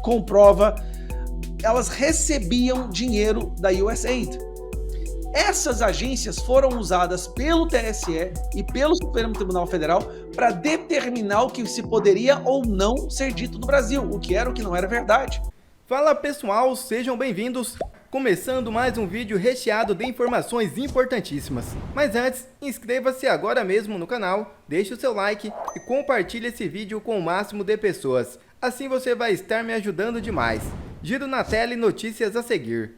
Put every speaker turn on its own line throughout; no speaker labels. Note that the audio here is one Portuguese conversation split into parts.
comprova, elas recebiam dinheiro da USAID. Essas agências foram usadas pelo TSE e pelo Supremo Tribunal Federal para determinar o que se poderia ou não ser dito no Brasil, o que era o que não era verdade.
Fala pessoal, sejam bem-vindos! Começando mais um vídeo recheado de informações importantíssimas. Mas antes, inscreva-se agora mesmo no canal, deixe o seu like e compartilhe esse vídeo com o máximo de pessoas. Assim você vai estar me ajudando demais. Giro na tela e notícias a seguir.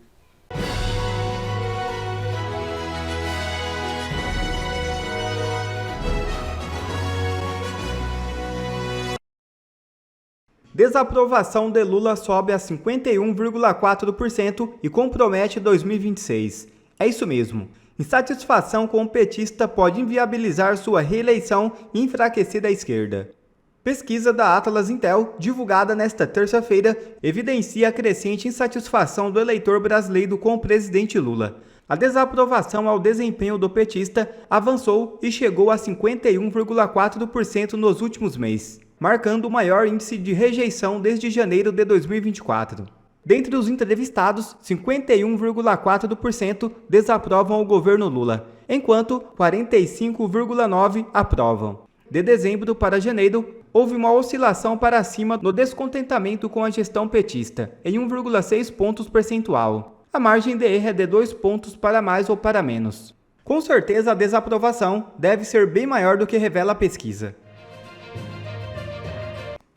Desaprovação de Lula sobe a 51,4% e compromete 2026. É isso mesmo. Insatisfação com o petista pode inviabilizar sua reeleição e enfraquecer a esquerda. Pesquisa da Atlas Intel, divulgada nesta terça-feira, evidencia a crescente insatisfação do eleitor brasileiro com o presidente Lula. A desaprovação ao desempenho do petista avançou e chegou a 51,4% nos últimos meses, marcando o maior índice de rejeição desde janeiro de 2024. Dentre os entrevistados, 51,4% desaprovam o governo Lula, enquanto 45,9% aprovam. De dezembro para janeiro, houve uma oscilação para cima no descontentamento com a gestão petista, em 1,6 pontos percentual. A margem de erro é de 2 pontos para mais ou para menos. Com certeza, a desaprovação deve ser bem maior do que revela a pesquisa.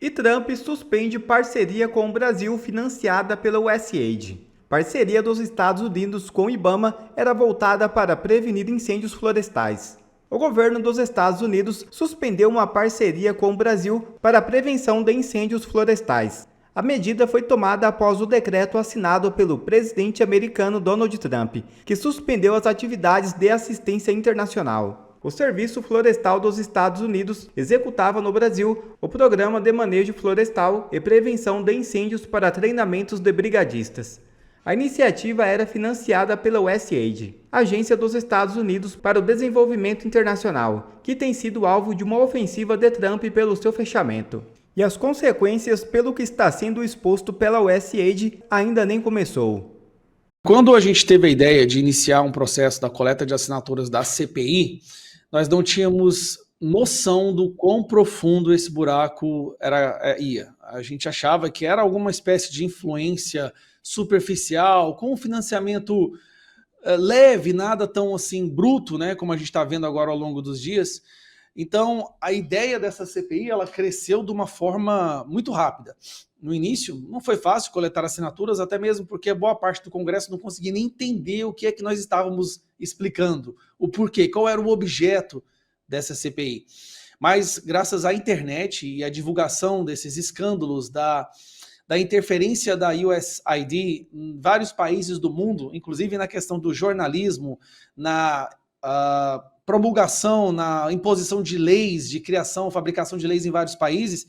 E Trump suspende parceria com o Brasil financiada pela USAID. Parceria dos Estados Unidos com o IBAMA era voltada para prevenir incêndios florestais. O governo dos Estados Unidos suspendeu uma parceria com o Brasil para a prevenção de incêndios florestais. A medida foi tomada após o decreto assinado pelo presidente americano Donald Trump, que suspendeu as atividades de assistência internacional. O Serviço Florestal dos Estados Unidos executava no Brasil o Programa de Manejo Florestal e Prevenção de Incêndios para treinamentos de brigadistas. A iniciativa era financiada pela USAID, Agência dos Estados Unidos para o Desenvolvimento Internacional, que tem sido alvo de uma ofensiva de Trump pelo seu fechamento. E as consequências pelo que está sendo exposto pela USAID ainda nem começou.
Quando a gente teve a ideia de iniciar um processo da coleta de assinaturas da CPI, nós não tínhamos noção do quão profundo esse buraco ia. A gente achava que era alguma espécie de influência superficial, com um financiamento leve, nada tão assim bruto, né, como a gente está vendo agora ao longo dos dias. Então, a ideia dessa CPI, ela cresceu de uma forma muito rápida. No início, não foi fácil coletar assinaturas, até mesmo porque boa parte do Congresso não conseguia nem entender o que é que nós estávamos explicando, o porquê, qual era o objeto dessa CPI. Mas, graças à internet e à divulgação desses escândalos da interferência da USAID em vários países do mundo, inclusive na questão do jornalismo, na promulgação, na imposição de leis, de criação, fabricação de leis em vários países,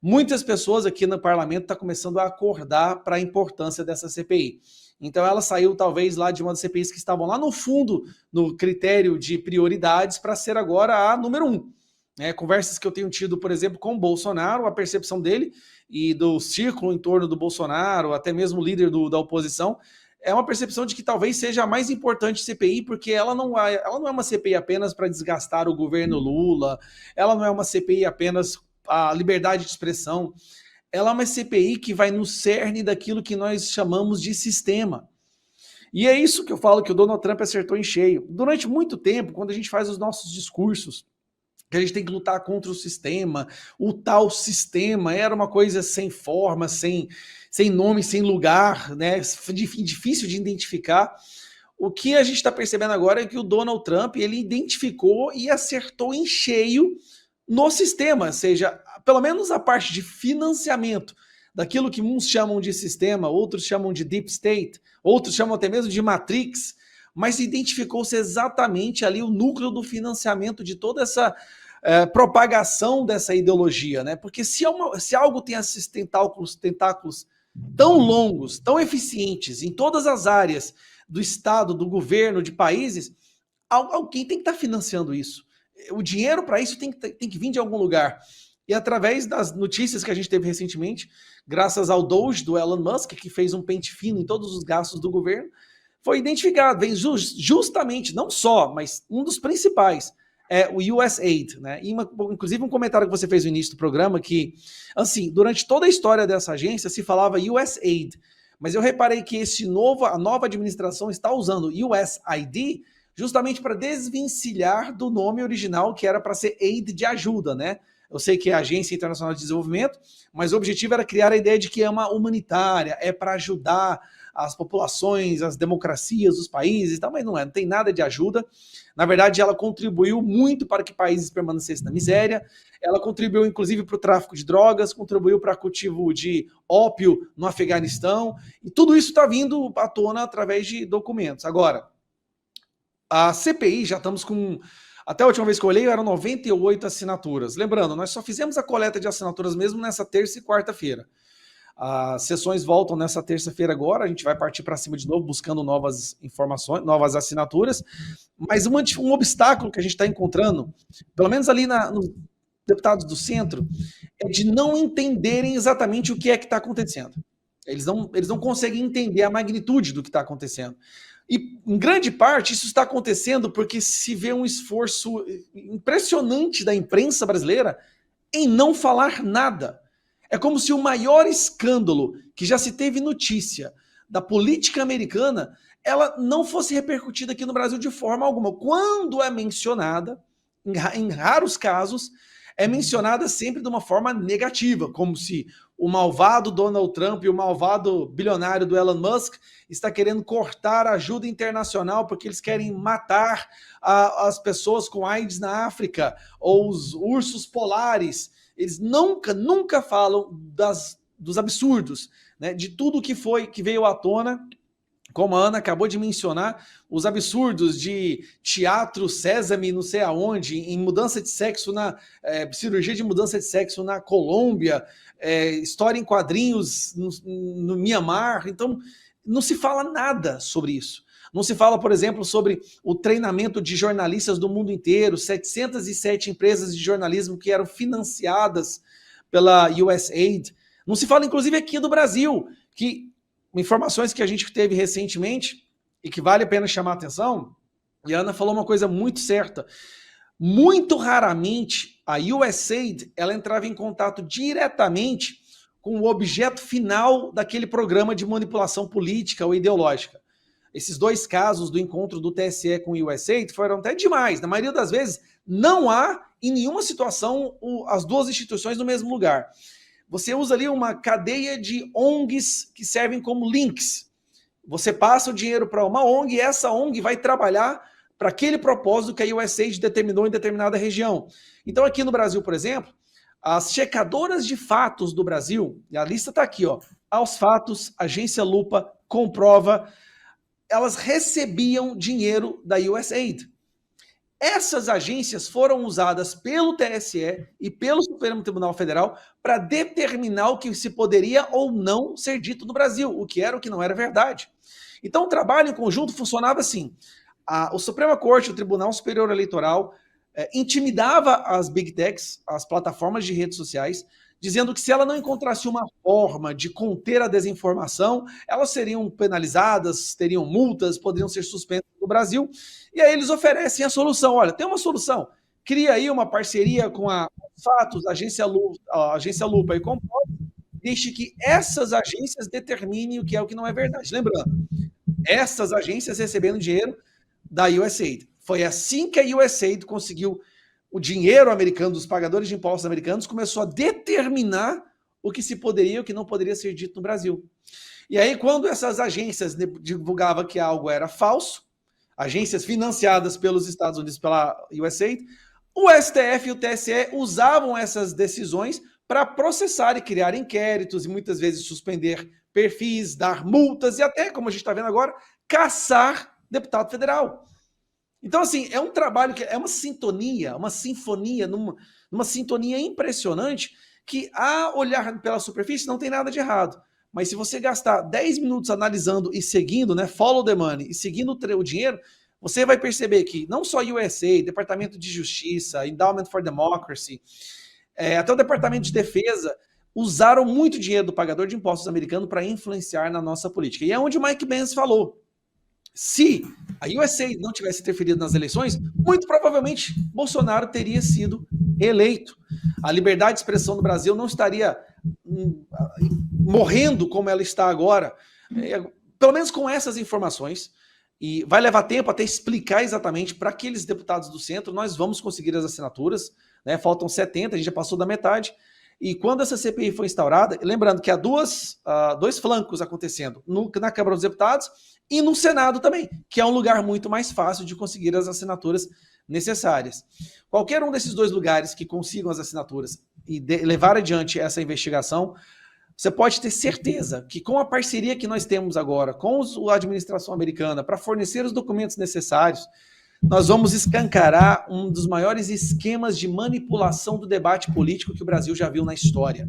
muitas pessoas aqui no parlamento estão começando a acordar para a importância dessa CPI. Então ela saiu talvez lá de uma das CPIs que estavam lá no fundo, no critério de prioridades, para ser agora a número 1. Conversas que eu tenho tido, por exemplo, com o Bolsonaro, a percepção dele e do círculo em torno do Bolsonaro, até mesmo o líder da oposição, é uma percepção de que talvez seja a mais importante CPI, porque ela não é uma CPI apenas para desgastar o governo Lula, ela não é uma CPI apenas a liberdade de expressão, ela é uma CPI que vai no cerne daquilo que nós chamamos de sistema. E é isso que eu falo que o Donald Trump acertou em cheio. Durante muito tempo, quando a gente faz os nossos discursos, que a gente tem que lutar contra o sistema, o tal sistema era uma coisa sem forma, sem nome, sem lugar, né? Difícil de identificar. O que a gente está percebendo agora é que o Donald Trump ele identificou e acertou em cheio no sistema, ou seja, pelo menos a parte de financiamento daquilo que uns chamam de sistema, outros chamam de deep state, outros chamam até mesmo de matrix, mas identificou-se exatamente ali o núcleo do financiamento de toda essa propagação dessa ideologia, né? Porque se algo tem esses tentáculos tão longos, tão eficientes em todas as áreas do Estado, do governo, de países, alguém tem que estar financiando isso. O dinheiro para isso tem que vir de algum lugar. E através das notícias que a gente teve recentemente, graças ao Doge do Elon Musk, que fez um pente fino em todos os gastos do governo, foi identificado, vem justamente, não só, mas um dos principais, é o USAID, né? E inclusive um comentário que você fez no início do programa, que, assim, durante toda a história dessa agência se falava USAID, mas eu reparei que a nova administração está usando USAID justamente para desvencilhar do nome original, que era para ser aid de ajuda, né? Eu sei que é a Agência Internacional de Desenvolvimento, mas o objetivo era criar a ideia de que é uma humanitária, é para ajudar as populações, as democracias, os países, tal, mas não é, não tem nada de ajuda. Na verdade, ela contribuiu muito para que países permanecessem na miséria, ela contribuiu inclusive para o tráfico de drogas, contribuiu para o cultivo de ópio no Afeganistão, e tudo isso está vindo à tona através de documentos. Agora, a CPI, já estamos com... Até a última vez que eu olhei, eram 98 assinaturas. Lembrando, nós só fizemos a coleta de assinaturas mesmo nessa terça e quarta-feira. As sessões voltam nessa terça-feira agora, a gente vai partir para cima de novo, buscando novas informações, novas assinaturas, mas um obstáculo que a gente está encontrando, pelo menos ali nos deputados do centro, é de não entenderem exatamente o que é que está acontecendo. Eles não conseguem entender a magnitude do que está acontecendo. E, em grande parte, isso está acontecendo porque se vê um esforço impressionante da imprensa brasileira em não falar nada. É como se o maior escândalo que já se teve notícia da política americana, ela não fosse repercutida aqui no Brasil de forma alguma. Quando é mencionada, em raros casos, é mencionada sempre de uma forma negativa, como se o malvado Donald Trump e o malvado bilionário do Elon Musk está querendo cortar a ajuda internacional porque eles querem matar as pessoas com AIDS na África, ou os ursos polares. Eles nunca falam dos absurdos, né, de tudo que veio à tona, como a Ana acabou de mencionar, os absurdos de teatro Sésame, não sei aonde, em mudança de sexo, cirurgia de mudança de sexo na Colômbia, história em quadrinhos no Mianmar. Então, não se fala nada sobre isso. Não se fala, por exemplo, sobre o treinamento de jornalistas do mundo inteiro, 707 empresas de jornalismo que eram financiadas pela USAID. Não se fala, inclusive, aqui do Brasil, que informações que a gente teve recentemente e que vale a pena chamar a atenção, e a Ana falou uma coisa muito certa. Muito raramente a USAID ela entrava em contato diretamente com o objeto final daquele programa de manipulação política ou ideológica. Esses dois casos do encontro do TSE com o USAID foram até demais. Na maioria das vezes, não há em nenhuma situação as duas instituições no mesmo lugar. Você usa ali uma cadeia de ONGs que servem como links. Você passa o dinheiro para uma ONG e essa ONG vai trabalhar para aquele propósito que a USAID determinou em determinada região. Então, aqui no Brasil, por exemplo, as checadoras de fatos do Brasil, e a lista está aqui, ó, Aos Fatos, Agência Lupa, Comprova, elas recebiam dinheiro da USAID. Essas agências foram usadas pelo TSE e pelo Supremo Tribunal Federal para determinar o que se poderia ou não ser dito no Brasil, o que era o que não era verdade. Então, o trabalho em conjunto funcionava assim. O Suprema Corte, o Tribunal Superior Eleitoral, intimidava as Big Techs, as plataformas de redes sociais, dizendo que se ela não encontrasse uma forma de conter a desinformação, elas seriam penalizadas, teriam multas, poderiam ser suspensas no Brasil. E aí eles oferecem a solução. Olha, tem uma solução. Cria aí uma parceria com a Fatos, a Agência Lupa e Comprova, deixe que essas agências determinem o que é o que não é verdade. Lembrando, essas agências recebendo dinheiro da USAID. Foi assim que a USAID conseguiu o dinheiro americano, dos pagadores de impostos americanos, começou a determinar o que se poderia e o que não poderia ser dito no Brasil. E aí, quando essas agências divulgavam que algo era falso, agências financiadas pelos Estados Unidos, pela USAID, o STF e o TSE usavam essas decisões para processar e criar inquéritos e muitas vezes suspender perfis, dar multas e até, como a gente está vendo agora, caçar deputado federal. Então, assim, é um trabalho que é uma sintonia, uma sinfonia, numa sintonia impressionante que, a olhar pela superfície, não tem nada de errado. Mas se você gastar 10 minutos analisando e seguindo, né, follow the money, e seguindo o dinheiro, você vai perceber que não só USA, Departamento de Justiça, Endowment for Democracy, até o Departamento de Defesa usaram muito dinheiro do pagador de impostos americano para influenciar na nossa política. E é onde o Mike Pence falou. Se a USAID não tivesse interferido nas eleições, muito provavelmente Bolsonaro teria sido eleito. A liberdade de expressão no Brasil não estaria morrendo como ela está agora, pelo menos com essas informações. E vai levar tempo até explicar exatamente para aqueles deputados do centro, nós vamos conseguir as assinaturas, né? Faltam 70, a gente já passou da metade. E quando essa CPI foi instaurada, lembrando que há dois flancos acontecendo na Câmara dos Deputados e no Senado também, que é um lugar muito mais fácil de conseguir as assinaturas necessárias. Qualquer um desses dois lugares que consigam as assinaturas e levar adiante essa investigação, você pode ter certeza que com a parceria que nós temos agora com a administração americana para fornecer os documentos necessários, nós vamos escancarar um dos maiores esquemas de manipulação do debate político que o Brasil já viu na história.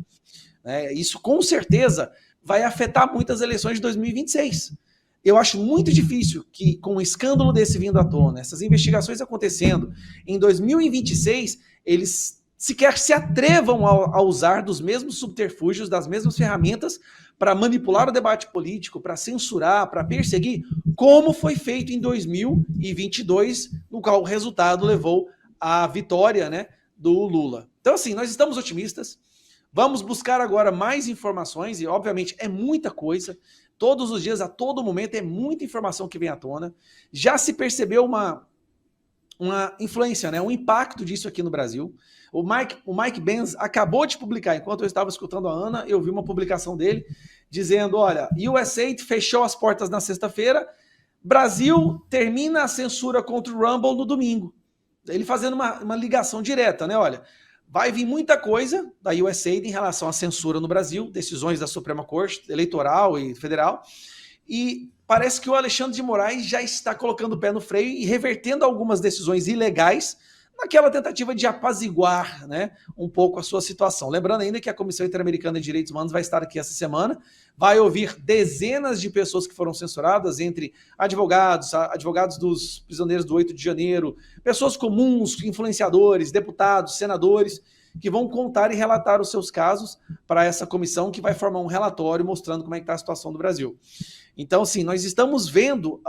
Isso, com certeza, vai afetar muitas eleições de 2026. Eu acho muito difícil que, com um escândalo desse vindo à tona, essas investigações acontecendo, em 2026, eles sequer se atrevam a usar dos mesmos subterfúgios, das mesmas ferramentas para manipular o debate político, para censurar, para perseguir, como foi feito em 2022, no qual o resultado levou à vitória, né, do Lula. Então, assim, nós estamos otimistas, vamos buscar agora mais informações, e obviamente é muita coisa, todos os dias, a todo momento, é muita informação que vem à tona. Já se percebeu uma influência, né, um impacto disso aqui no Brasil. O Mike Pence acabou de publicar, enquanto eu estava escutando a Ana, eu vi uma publicação dele dizendo, olha, USAID fechou as portas na sexta-feira, Brasil termina a censura contra o Rumble no domingo. Ele fazendo uma ligação direta, né, olha, vai vir muita coisa da USAID em relação à censura no Brasil, decisões da Suprema Corte Eleitoral e Federal, e parece que o Alexandre de Moraes já está colocando o pé no freio e revertendo algumas decisões ilegais naquela tentativa de apaziguar, né, um pouco a sua situação. Lembrando ainda que a Comissão Interamericana de Direitos Humanos vai estar aqui essa semana, vai ouvir dezenas de pessoas que foram censuradas, entre advogados dos prisioneiros do 8 de janeiro, pessoas comuns, influenciadores, deputados, senadores, que vão contar e relatar os seus casos para essa comissão que vai formar um relatório mostrando como é que está a situação do Brasil. Então, sim, nós estamos vendo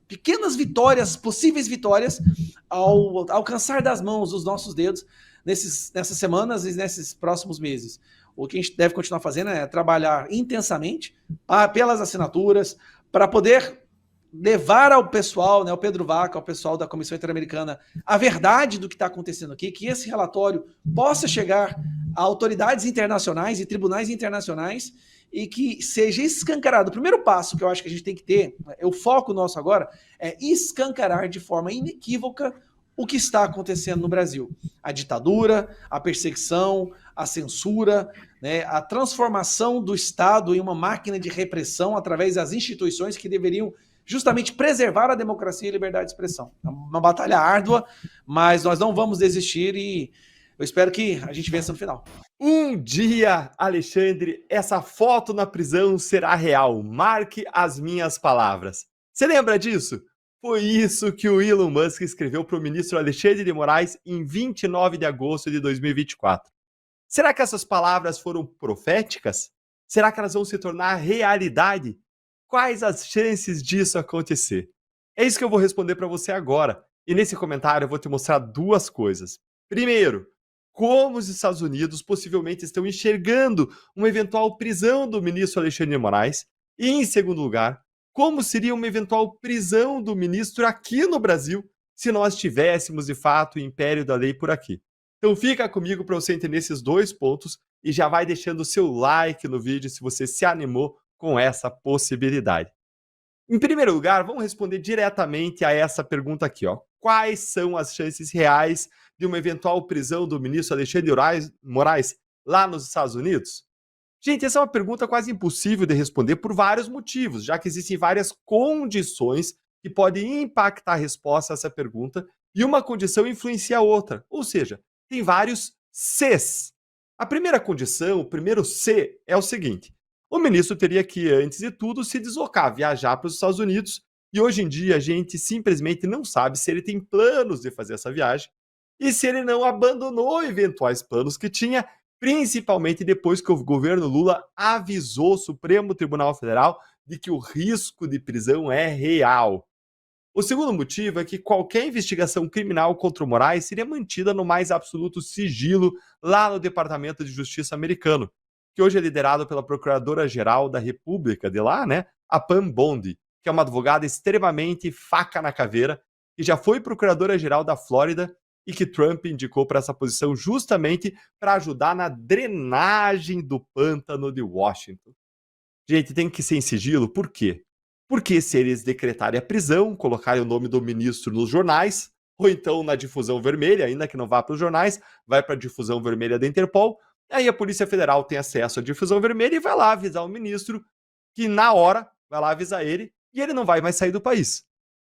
pequenas vitórias, possíveis vitórias, ao alcançar das mãos dos nossos dedos nessas semanas e nesses próximos meses. O que a gente deve continuar fazendo é trabalhar intensamente pelas assinaturas, para poder levar ao pessoal, né, ao Pedro Vaca, ao pessoal da Comissão Interamericana, a verdade do que está acontecendo aqui, que esse relatório possa chegar a autoridades internacionais e tribunais internacionais e que seja escancarado. O primeiro passo que eu acho que a gente tem que ter, o foco nosso agora, é escancarar de forma inequívoca o que está acontecendo no Brasil. A ditadura, a perseguição, a censura, né, a transformação do Estado em uma máquina de repressão através das instituições que deveriam justamente preservar a democracia e a liberdade de expressão. É uma batalha árdua, mas nós não vamos desistir e eu espero que a gente vença no final.
Um dia, Alexandre, essa foto na prisão será real. Marque as minhas palavras. Você lembra disso? Foi isso que o Elon Musk escreveu para o ministro Alexandre de Moraes em 29 de agosto de 2024. Será que essas palavras foram proféticas? Será que elas vão se tornar realidade? Quais as chances disso acontecer? É isso que eu vou responder para você agora. E nesse comentário eu vou te mostrar duas coisas. Primeiro, como os Estados Unidos possivelmente estão enxergando uma eventual prisão do ministro Alexandre de Moraes. E, em segundo lugar, como seria uma eventual prisão do ministro aqui no Brasil se nós tivéssemos, de fato, o império da lei por aqui. Então fica comigo para você entender esses dois pontos e já vai deixando o seu like no vídeo se você se animou com essa possibilidade. Em primeiro lugar, vamos responder diretamente a essa pergunta aqui, ó. Quais são as chances reais de uma eventual prisão do ministro Alexandre de Moraes lá nos Estados Unidos? Gente, essa é uma pergunta quase impossível de responder por vários motivos, já que existem várias condições que podem impactar a resposta a essa pergunta e uma condição influencia a outra, ou seja, tem vários Cs. A primeira condição, o primeiro C, é o seguinte: o ministro teria que, antes de tudo, se deslocar, viajar para os Estados Unidos, e hoje em dia a gente simplesmente não sabe se ele tem planos de fazer essa viagem, e se ele não abandonou eventuais planos que tinha, principalmente depois que o governo Lula avisou o Supremo Tribunal Federal de que o risco de prisão é real. O segundo motivo é que qualquer investigação criminal contra o Moraes seria mantida no mais absoluto sigilo lá no Departamento de Justiça americano, que hoje é liderado pela Procuradora-Geral da República de lá, né, a Pam Bondi, que é uma advogada extremamente faca na caveira, que já foi Procuradora-Geral da Flórida e que Trump indicou para essa posição justamente para ajudar na drenagem do pântano de Washington. Gente, tem que ser em sigilo, por quê? Porque se eles decretarem a prisão, colocarem o nome do ministro nos jornais, ou então na difusão vermelha, ainda que não vá para os jornais, vai para a difusão vermelha da Interpol, aí a Polícia Federal tem acesso à difusão vermelha e vai lá avisar o ministro, que na hora vai lá avisar ele, e ele não vai mais sair do país.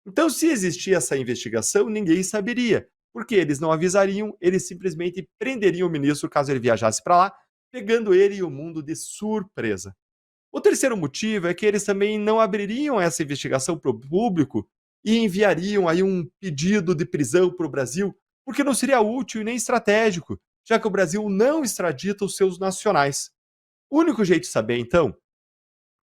Então, se existir essa investigação, ninguém saberia, porque eles não avisariam, eles simplesmente prenderiam o ministro caso ele viajasse para lá, pegando ele e o mundo de surpresa. O terceiro motivo é que eles também não abririam essa investigação para o público e enviariam aí um pedido de prisão para o Brasil, porque não seria útil e nem estratégico, já que o Brasil não extradita os seus nacionais. O único jeito de saber, então,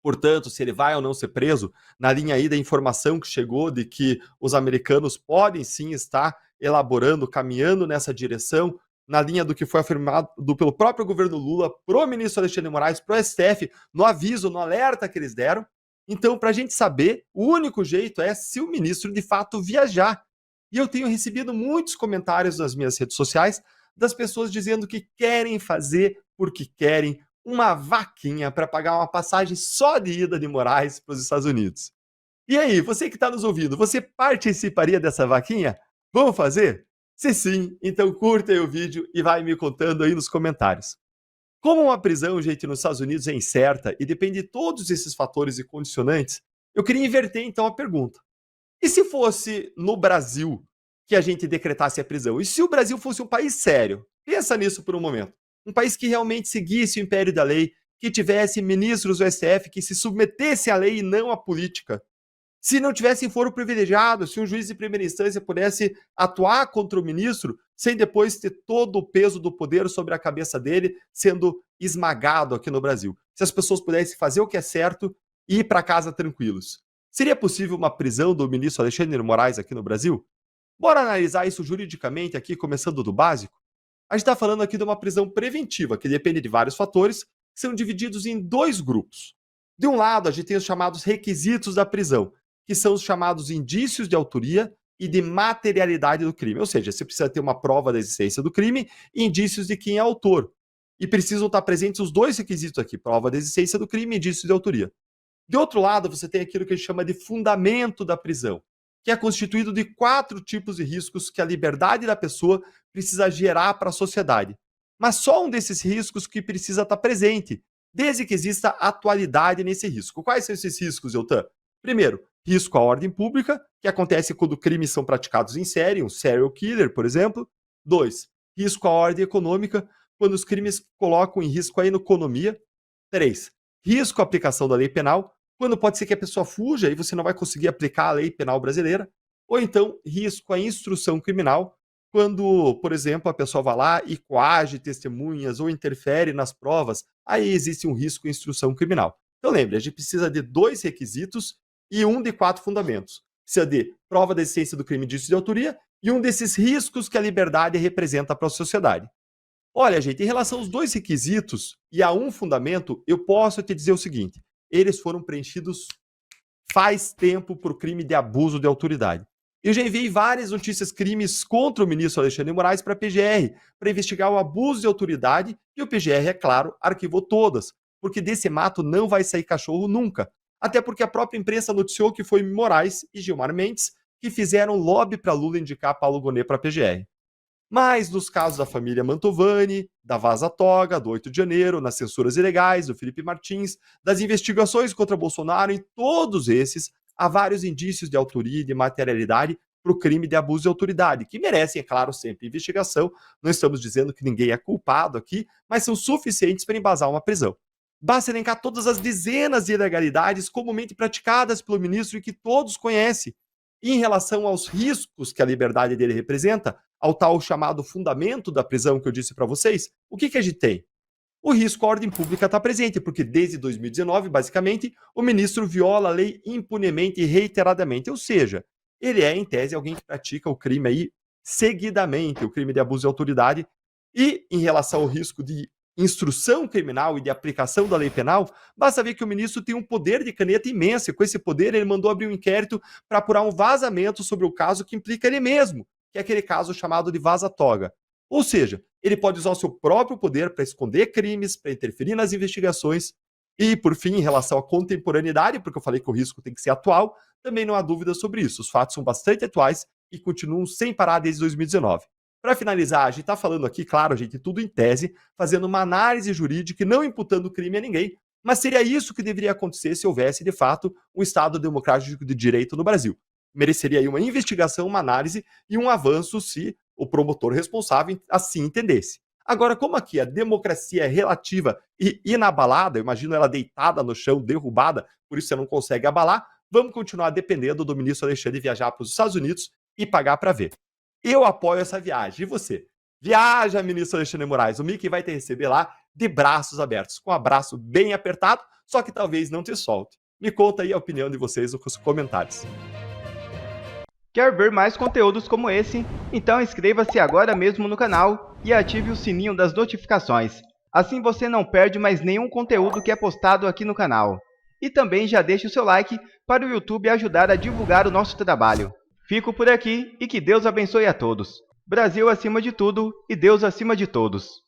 portanto, se ele vai ou não ser preso, na linha aí da informação que chegou de que os americanos podem sim estar elaborando, caminhando nessa direção, na linha do que foi afirmado pelo próprio governo Lula pro ministro Alexandre de Moraes, pro STF, no aviso, no alerta que eles deram. Então, para a gente saber, o único jeito é se o ministro de fato viajar. E eu tenho recebido muitos comentários nas minhas redes sociais das pessoas dizendo que querem fazer porque querem uma vaquinha para pagar uma passagem só de ida de Moraes para os Estados Unidos. E aí, você que está nos ouvindo, você participaria dessa vaquinha? Vamos fazer? Se sim, então curta aí o vídeo e vai me contando aí nos comentários. Como uma prisão, gente, nos Estados Unidos é incerta e depende de todos esses fatores e condicionantes, eu queria inverter então a pergunta. E se fosse no Brasil que a gente decretasse a prisão? E se o Brasil fosse um país sério? Pensa nisso por um momento. Um país que realmente seguisse o império da lei, que tivesse ministros do STF que se submetessem à lei e não à política. Se não tivessem foro privilegiado, se um juiz de primeira instância pudesse atuar contra o ministro sem depois ter todo o peso do poder sobre a cabeça dele sendo esmagado aqui no Brasil. Se as pessoas pudessem fazer o que é certo e ir para casa tranquilos. Seria possível uma prisão do ministro Alexandre de Moraes aqui no Brasil? Bora analisar isso juridicamente aqui, começando do básico? A gente está falando aqui de uma prisão preventiva, que depende de vários fatores, que são divididos em dois grupos. De um lado, a gente tem os chamados requisitos da prisão, que são os chamados indícios de autoria e de materialidade do crime. Ou seja, você precisa ter uma prova da existência do crime e indícios de quem é autor. E precisam estar presentes os dois requisitos aqui, prova da existência do crime e indícios de autoria. De outro lado, você tem aquilo que a gente chama de fundamento da prisão, que é constituído de 4 tipos de riscos que a liberdade da pessoa precisa gerar para a sociedade. Mas só um desses riscos que precisa estar presente, desde que exista atualidade nesse risco. Quais são esses riscos, Eltan? Primeiro, risco à ordem pública, que acontece quando crimes são praticados em série, um serial killer, por exemplo. 2, risco à ordem econômica, quando os crimes colocam em risco a economia. 3, risco à aplicação da lei penal, quando pode ser que a pessoa fuja e você não vai conseguir aplicar a lei penal brasileira. Ou então, risco à instrução criminal, quando, por exemplo, a pessoa vai lá e coage testemunhas ou interfere nas provas, aí existe um risco à instrução criminal. Então lembre, a gente precisa de 2 requisitos e um de 4 fundamentos. Precisa de prova da existência do crime, indício de autoria e um desses riscos que a liberdade representa para a sociedade. Olha, gente, em relação aos 2 requisitos e a um fundamento, eu posso te dizer o seguinte: eles foram preenchidos faz tempo por crime de abuso de autoridade. Eu já enviei várias notícias crimes contra o ministro Alexandre de Moraes para a PGR, para investigar o abuso de autoridade, e o PGR, é claro, arquivou todas, porque desse mato não vai sair cachorro nunca. Até porque a própria imprensa noticiou que foi Moraes e Gilmar Mendes que fizeram lobby para Lula indicar Paulo Gonet para a PGR. Mas nos casos da família Mantovani, da Vaza Toga, do 8 de janeiro, nas censuras ilegais, do Felipe Martins, das investigações contra Bolsonaro, em todos esses, há vários indícios de autoria e de materialidade para o crime de abuso de autoridade, que merecem, é claro, sempre investigação. Não estamos dizendo que ninguém é culpado aqui, mas são suficientes para embasar uma prisão. Basta elencar todas as dezenas de ilegalidades comumente praticadas pelo ministro e que todos conhecem.
E em relação aos riscos que a liberdade dele representa, ao tal chamado fundamento da prisão que eu disse para vocês, o que a gente tem? O risco à ordem pública está presente, porque desde 2019, basicamente, o ministro viola a lei impunemente e reiteradamente, ou seja, ele é, em tese, alguém que pratica o crime aí seguidamente, o crime de abuso de autoridade, e em relação ao risco de instrução criminal e de aplicação da lei penal, basta ver que o ministro tem um poder de caneta imenso, e com esse poder ele mandou abrir um inquérito para apurar um vazamento sobre o caso que implica ele mesmo, que é aquele caso chamado de vaza-toga. Ou seja, ele pode usar o seu próprio poder para esconder crimes, para interferir nas investigações. E, por fim, em relação à contemporaneidade, porque eu falei que o risco tem que ser atual, também não há dúvida sobre isso. Os fatos são bastante atuais e continuam sem parar desde 2019. Para finalizar, a gente está falando aqui, claro, gente, tudo em tese, fazendo uma análise jurídica e não imputando crime a ninguém, mas seria isso que deveria acontecer se houvesse, de fato, um Estado democrático de direito no Brasil. Mereceria aí uma investigação, uma análise e um avanço se o promotor responsável assim entendesse. Agora, como aqui a democracia é relativa e inabalada, eu imagino ela deitada no chão, derrubada, por isso você não consegue abalar, vamos continuar dependendo do ministro Alexandre viajar para os Estados Unidos e pagar para ver. Eu apoio essa viagem. E você? Viaja, ministro Alexandre de Moraes. O Mickey vai te receber lá de braços abertos, com um abraço bem apertado, só que talvez não te solte. Me conta aí a opinião de vocês nos comentários.
Quer ver mais conteúdos como esse? Então inscreva-se agora mesmo no canal e ative o sininho das notificações. Assim você não perde mais nenhum conteúdo que é postado aqui no canal. E também já deixe o seu like para o YouTube ajudar a divulgar o nosso trabalho. Fico por aqui e que Deus abençoe a todos. Brasil acima de tudo e Deus acima de todos.